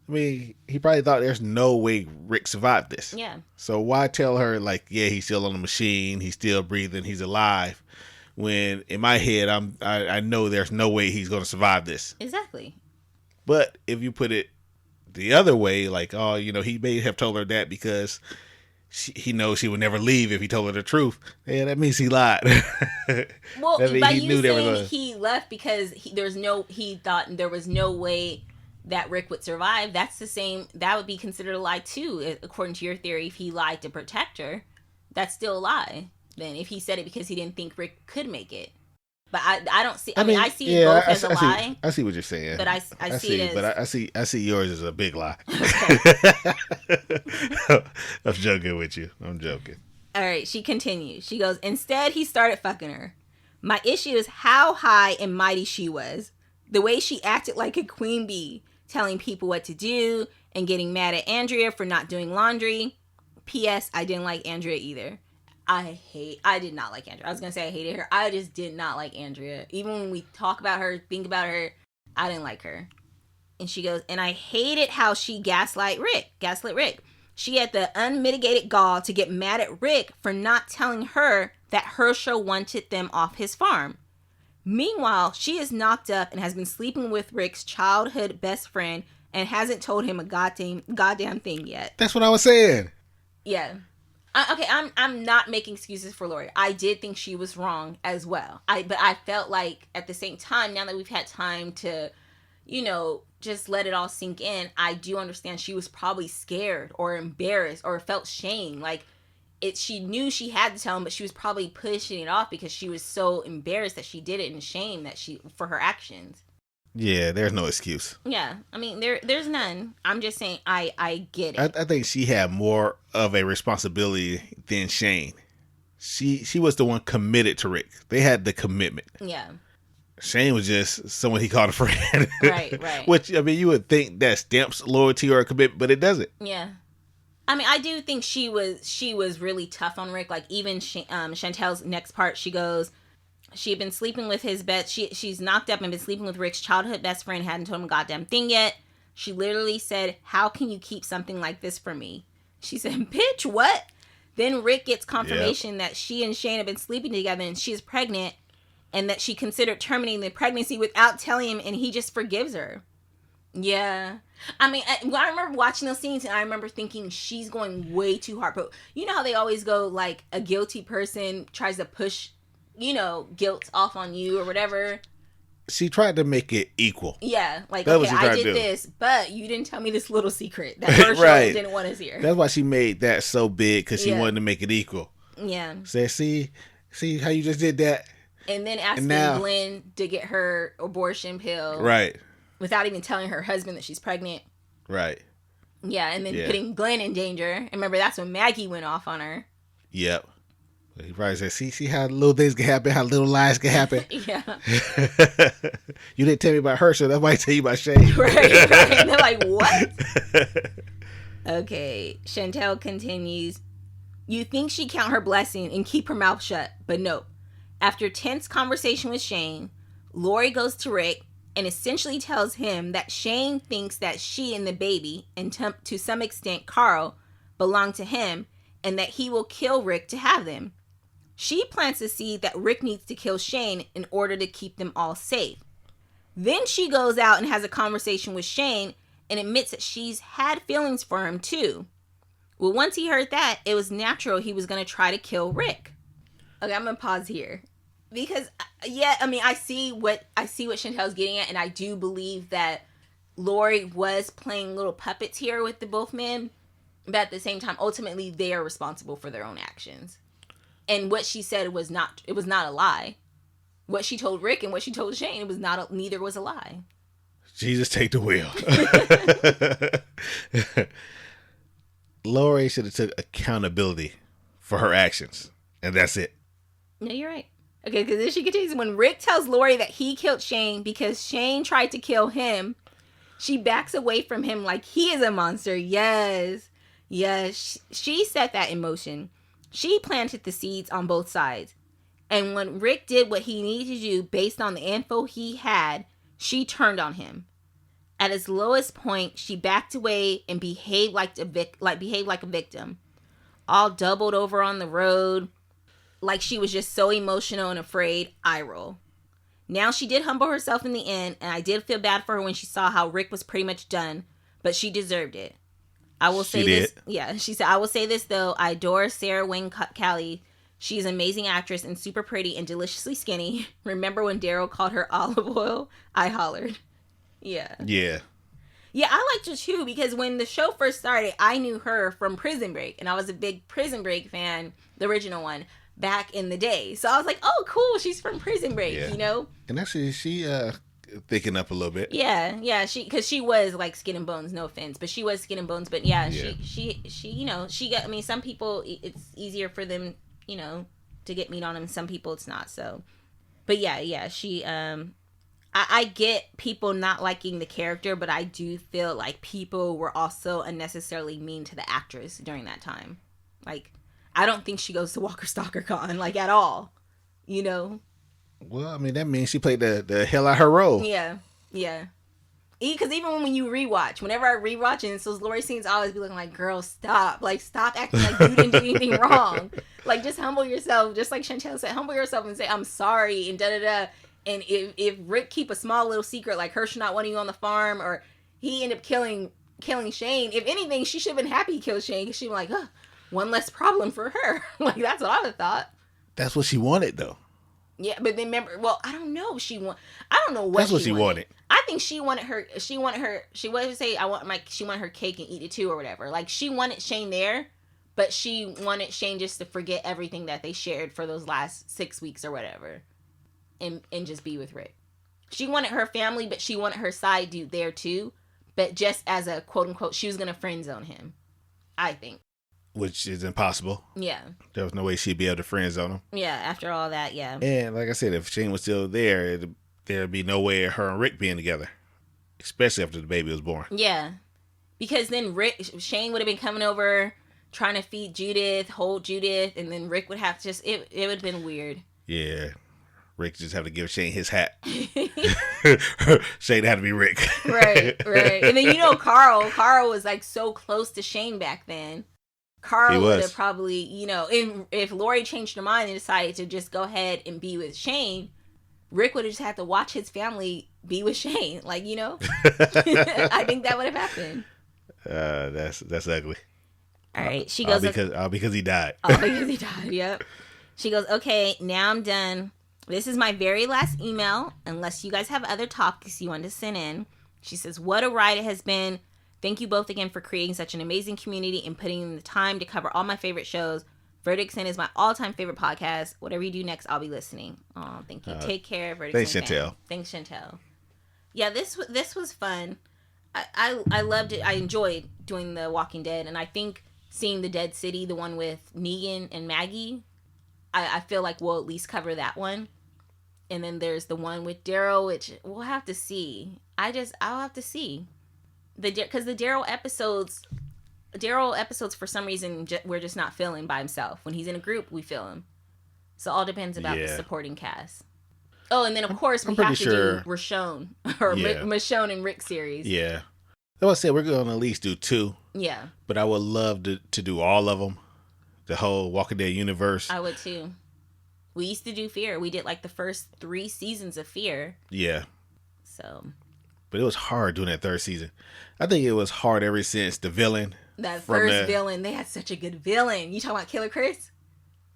[SPEAKER 2] I mean, he probably thought there's no way Rick survived this.
[SPEAKER 1] Yeah.
[SPEAKER 2] So why tell her, like, yeah, he's still on the machine, he's still breathing, he's alive, when in my head I know there's no way he's going to survive this.
[SPEAKER 1] Exactly.
[SPEAKER 2] But if you put it the other way, like, oh, he may have told her that because he knows she would never leave if he told her the truth. Yeah, that means he lied.
[SPEAKER 1] Well, by you saying he left because he thought there was no way that Rick would survive, that's the same. That would be considered a lie too, according to your theory. If he lied to protect her, that's still a lie. Then if he said it because he didn't think Rick could make it. But I don't see. I mean, I see it both as a lie.
[SPEAKER 2] I see what you're saying.
[SPEAKER 1] But I see it as.
[SPEAKER 2] But I see yours as a big lie.
[SPEAKER 1] Okay.
[SPEAKER 2] I'm joking with you. I'm joking.
[SPEAKER 1] All right. She continues. She goes, instead, he started fucking her. My issue is how high and mighty she was. The way she acted like a queen bee, telling people what to do and getting mad at Andrea for not doing laundry. P.S. I didn't like Andrea either. I did not like Andrea. I was going to say I hated her. I just did not like Andrea. Even when we talk about her, think about her, I didn't like her. And she goes, and I hated how she gaslit Rick. She had the unmitigated gall to get mad at Rick for not telling her that Herschel wanted them off his farm. Meanwhile, she is knocked up and has been sleeping with Rick's childhood best friend and hasn't told him a goddamn thing yet.
[SPEAKER 2] That's what I was saying.
[SPEAKER 1] Yeah. Okay, I'm not making excuses for Lori. I did think she was wrong as well. But I felt like at the same time, now that we've had time to, just let it all sink in, I do understand she was probably scared or embarrassed or felt shame. Like, she knew she had to tell him, but she was probably pushing it off because she was so embarrassed that she did it and shame for her actions.
[SPEAKER 2] Yeah, there's no excuse.
[SPEAKER 1] Yeah, I mean, there's none. I'm just saying I get it.
[SPEAKER 2] I think she had more of a responsibility than Shane. She was the one committed to Rick. They had the commitment.
[SPEAKER 1] Yeah.
[SPEAKER 2] Shane was just someone he called a friend.
[SPEAKER 1] Right.
[SPEAKER 2] Which, I mean, you would think that stamps loyalty or a commitment, but it doesn't.
[SPEAKER 1] Yeah. I mean, I do think she was really tough on Rick. Like, even Chantel's next part, she goes, she had been sleeping with his best. She's knocked up and been sleeping with Rick's childhood best friend. Hadn't told him a goddamn thing yet. She literally said, "How can you keep something like this from me?" She said, "Bitch, what?" Then Rick gets confirmation that she and Shane have been sleeping together and she's pregnant, and that she considered terminating the pregnancy without telling him, and he just forgives her. Yeah. I mean, I remember watching those scenes and I remember thinking she's going way too hard. But you know how they always go, like, a guilty person tries to push, guilt off on you or whatever.
[SPEAKER 2] She tried to make it equal.
[SPEAKER 1] Yeah. Like, okay, I did this, but you didn't tell me this little secret that Herschel
[SPEAKER 2] right.
[SPEAKER 1] didn't want us here.
[SPEAKER 2] That's why she made that so big, because she wanted to make it equal.
[SPEAKER 1] Yeah.
[SPEAKER 2] Say, see how you just did that?
[SPEAKER 1] And then asking Glenn to get her abortion pill.
[SPEAKER 2] Right.
[SPEAKER 1] Without even telling her husband that she's pregnant.
[SPEAKER 2] Right.
[SPEAKER 1] Yeah, and then putting Glenn in danger. And remember, that's when Maggie went off on her.
[SPEAKER 2] Yep. He probably said, see how little things can happen, how little lies can happen.
[SPEAKER 1] Yeah.
[SPEAKER 2] You didn't tell me about her, so that's why I tell you about Shane.
[SPEAKER 1] Right. And they're like, what? Okay. Chantel continues. You think she'd count her blessing and keep her mouth shut, but no. After tense conversation with Shane, Lori goes to Rick and essentially tells him that Shane thinks that she and the baby, and to some extent Carl, belong to him, and that he will kill Rick to have them. She plants a seed that Rick needs to kill Shane in order to keep them all safe. Then she goes out and has a conversation with Shane and admits that she's had feelings for him too. Well, once he heard that, it was natural he was going to try to kill Rick. Okay, I'm going to pause here. Because, I see what Chantel's getting at, and I do believe that Lori was playing little puppets here with the both men. But at the same time, ultimately, they are responsible for their own actions. And what she said was not a lie. What she told Rick and what she told Shane, neither was a lie.
[SPEAKER 2] Jesus, take the wheel. Lori should have took accountability for her actions, and that's it.
[SPEAKER 1] No, you're right. Okay, because then she continues. When Rick tells Lori that he killed Shane because Shane tried to kill him, she backs away from him like he is a monster. Yes. She set that in motion. She planted the seeds on both sides. And when Rick did what he needed to do based on the info he had, she turned on him. At his lowest point, she backed away and behaved like a victim. All doubled over on the road, like she was just so emotional and afraid. Eye roll. Now she did humble herself in the end, and I did feel bad for her when she saw how Rick was pretty much done, but she deserved it. I will say this. Yeah, she said, I will say this though. I adore Sarah Wayne Callie. She's an amazing actress and super pretty and deliciously skinny. Remember when Daryl called her olive oil? I hollered. Yeah. Yeah, I liked her too because when the show first started, I knew her from Prison Break, and I was a big Prison Break fan, the original one, back in the day. So I was like, oh, cool, she's from Prison Break, you know?
[SPEAKER 2] And actually, she thickened up a little bit.
[SPEAKER 1] Yeah, because she was like skin and bones, no offense, but she was skin and bones. But she you know, she got, some people, it's easier for them, you know, to get meat on them. Some people it's not, so. But she, I get people not liking the character, but I do feel like people were also unnecessarily mean to the actress during that time. Like, I don't think she goes to Walker Stalker Con, like, at all, you know?
[SPEAKER 2] Well, that means she played the hell out of her role.
[SPEAKER 1] Yeah. Because even when you rewatch, whenever I rewatch, and so Lori scenes, I always be looking like, girl, stop. Like, stop acting like you didn't do anything wrong. Like, just humble yourself. Just like Chantel said, humble yourself and say, I'm sorry, and da-da-da. And if Rick keep a small little secret, like Hersh not wanting you on the farm, or he end up killing Shane, if anything, she should have been happy he killed Shane, because she'd be like, one less problem for her. Like, that's what I would have thought.
[SPEAKER 2] That's what she wanted, though.
[SPEAKER 1] Yeah, but then remember, I don't know. I don't know what. That's what she wanted. I think she wanted her. She wanted to say, she wanted her cake and eat it too, or whatever. Like, she wanted Shane there, but she wanted Shane just to forget everything that they shared for those last 6 weeks or whatever, and just be with Rick. She wanted her family, but she wanted her side dude there too, but just as a quote unquote, she was gonna friend zone him, I think.
[SPEAKER 2] Which is impossible.
[SPEAKER 1] Yeah.
[SPEAKER 2] There was no way she'd be able to friend zone him.
[SPEAKER 1] Yeah, after all that, yeah.
[SPEAKER 2] And like I said, if Shane was still there, there'd be no way of her and Rick being together. Especially after the baby was born.
[SPEAKER 1] Yeah. Because then Shane would have been coming over, trying to feed Judith, hold Judith, and then Rick would have to it would have been weird.
[SPEAKER 2] Yeah. Rick just have to give Shane his hat. Shane had to be Rick.
[SPEAKER 1] Right. And then, Carl was like so close to Shane back then. Carl would have probably, if Lori changed her mind and decided to just go ahead and be with Shane, Rick would have just had to watch his family be with Shane. Like, I think that would have happened.
[SPEAKER 2] That's ugly.
[SPEAKER 1] All right. She goes,
[SPEAKER 2] all because he died.
[SPEAKER 1] All because he died. Yep. She goes, okay, now I'm done. This is my very last email, unless you guys have other topics you want to send in. She says, what a ride it has been. Thank you both again for creating such an amazing community and putting in the time to cover all my favorite shows. Verdicts In is my all-time favorite podcast. Whatever you do next, I'll be listening. Oh, thank you. Take care, Verdicts In.
[SPEAKER 2] Thanks, Chantel.
[SPEAKER 1] Thanks, Chantel. Yeah, this was fun. I loved it. I enjoyed doing The Walking Dead, and I think seeing the Dead City, the one with Negan and Maggie, I feel like we'll at least cover that one. And then there's the one with Daryl, which we'll have to see. I'll have to see. Because the Daryl episodes for some reason we're just not feeling by himself. When he's in a group, we feel him. So all depends about the supporting cast. Oh, and then of course we have to do Michonne or Michonne and Rick series.
[SPEAKER 2] Yeah, like I said, we're going to at least do 2.
[SPEAKER 1] Yeah,
[SPEAKER 2] but I would love to do all of them, the whole Walking Dead universe.
[SPEAKER 1] I would too. We used to do Fear. We did like the first 3 seasons of Fear.
[SPEAKER 2] Yeah.
[SPEAKER 1] So.
[SPEAKER 2] But it was hard doing that 3rd season. I think it was hard ever since the villain.
[SPEAKER 1] That first villain, they had such a good villain. You talking about Killer Chris?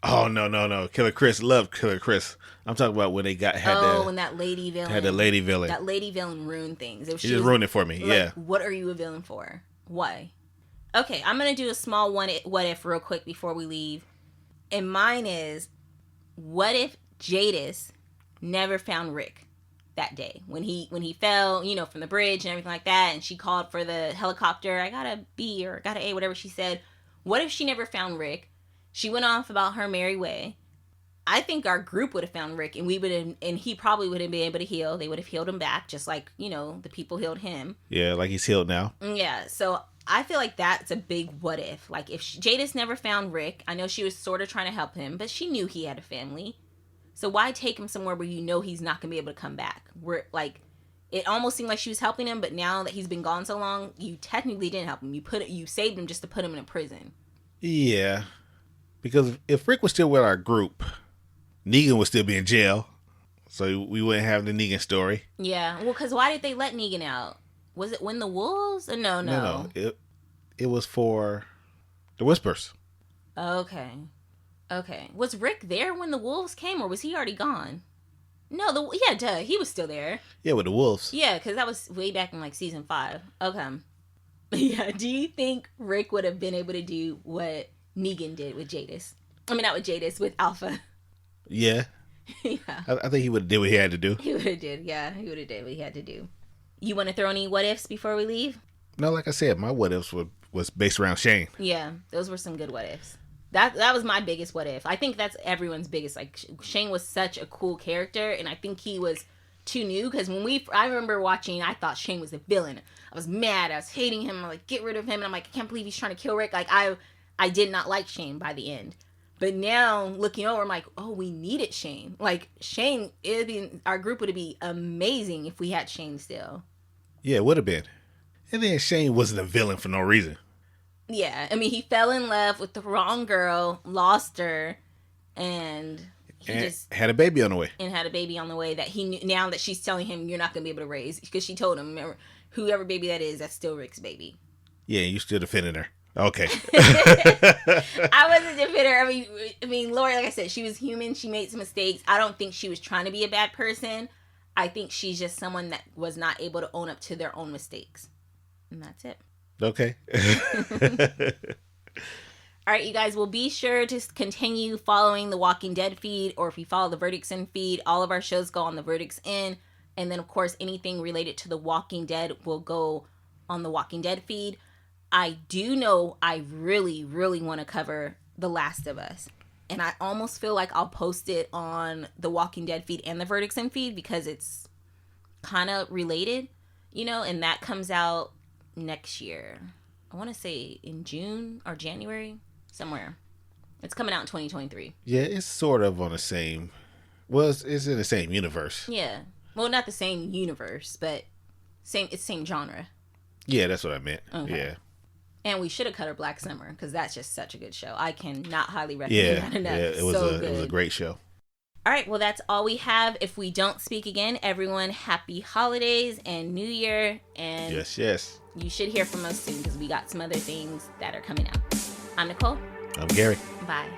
[SPEAKER 2] Oh no, Killer Chris, loved Killer Chris. I'm talking about when they when
[SPEAKER 1] that lady villain
[SPEAKER 2] had the lady villain.
[SPEAKER 1] That lady villain ruined things.
[SPEAKER 2] She just ruined it for me. Yeah.
[SPEAKER 1] What are you a villain for? Why? Okay, I'm gonna do a small what if real quick before we leave. And mine is, what if Jadis never found Rick that day when he fell, from the bridge and everything like that, and she called for the helicopter. I got a B or got an A, whatever she said. What if she never found Rick? She went off about her merry way. I think our group would have found Rick, and he probably would have been able to heal. They would have healed him back, just like the people healed him.
[SPEAKER 2] Yeah, like he's healed now.
[SPEAKER 1] Yeah, so I feel like that's a big what if. Like if Jadis never found Rick, I know she was sort of trying to help him, but she knew he had a family. So why take him somewhere where he's not gonna be able to come back? Where it almost seemed like she was helping him, but now that he's been gone so long, you technically didn't help him. You saved him just to put him in a prison.
[SPEAKER 2] Yeah, because if Rick was still with our group, Negan would still be in jail, so we wouldn't have the Negan story.
[SPEAKER 1] Yeah, well, because why did they let Negan out? Was it When the Wolves? No.
[SPEAKER 2] It was for the Whispers.
[SPEAKER 1] Okay. Was Rick there when the Wolves came, or was he already gone? No, he was still there.
[SPEAKER 2] Yeah, with the Wolves.
[SPEAKER 1] Yeah, because that was way back in season 5. Okay. Yeah, do you think Rick would have been able to do what Negan did with Jadis? I mean, not with Jadis, with Alpha.
[SPEAKER 2] Yeah.
[SPEAKER 1] Yeah.
[SPEAKER 2] I think he would have did what he had to do.
[SPEAKER 1] He would have did what he had to do. You want to throw any what ifs before we leave?
[SPEAKER 2] No, like I said, my what ifs was based around Shane.
[SPEAKER 1] Yeah, those were some good what ifs. That was my biggest what if. I think that's everyone's biggest. Shane was such a cool character, and I think he was too new, because I remember watching, I thought Shane was the villain. I was mad. I was hating him. I'm like, get rid of him. And I'm like, I can't believe he's trying to kill Rick. I did not like Shane by the end. But now, looking over, I'm like, oh, we needed Shane. Shane, our group would be amazing if we had Shane still.
[SPEAKER 2] Yeah, it would have been. And then Shane wasn't a villain for no reason.
[SPEAKER 1] Yeah, I mean, he fell in love with the wrong girl, lost her, and just
[SPEAKER 2] had a baby on the way.
[SPEAKER 1] And had a baby on the way that he knew, now that she's telling him you're not going to be able to raise, because she told him, remember, whoever baby that is, that's still Rick's baby.
[SPEAKER 2] Yeah, you still defending her. Okay.
[SPEAKER 1] I wasn't defending her. I mean, Lori, like I said, she was human. She made some mistakes. I don't think she was trying to be a bad person. I think she's just someone that was not able to own up to their own mistakes. And that's it.
[SPEAKER 2] Okay.
[SPEAKER 1] All right, you guys, will be sure to continue following the Walking Dead feed, or if you follow the Verdicts In feed, all of our shows go on the Verdicts In. And then, of course, anything related to the Walking Dead will go on the Walking Dead feed. I do know I really, really want to cover The Last of Us. And I almost feel like I'll post it on the Walking Dead feed and the Verdicts In feed, because it's kind of related, and that comes out next year. I want to say in June or January, somewhere. It's coming out in 2023.
[SPEAKER 2] Yeah, it's sort of on the same, it's in the same universe.
[SPEAKER 1] Yeah. Well, not the same universe, but it's same genre.
[SPEAKER 2] Yeah, that's what I meant.
[SPEAKER 1] Okay.
[SPEAKER 2] Yeah.
[SPEAKER 1] And we should have cut her Black Summer, because that's just such a good show. I cannot highly recommend that enough.
[SPEAKER 2] Yeah, it was a great show.
[SPEAKER 1] All right, well, that's all we have. If we don't speak again, everyone, happy holidays and New Year. And
[SPEAKER 2] yes.
[SPEAKER 1] You should hear from us soon, because we got some other things that are coming out. I'm Nicole.
[SPEAKER 2] I'm Gary.
[SPEAKER 1] Bye.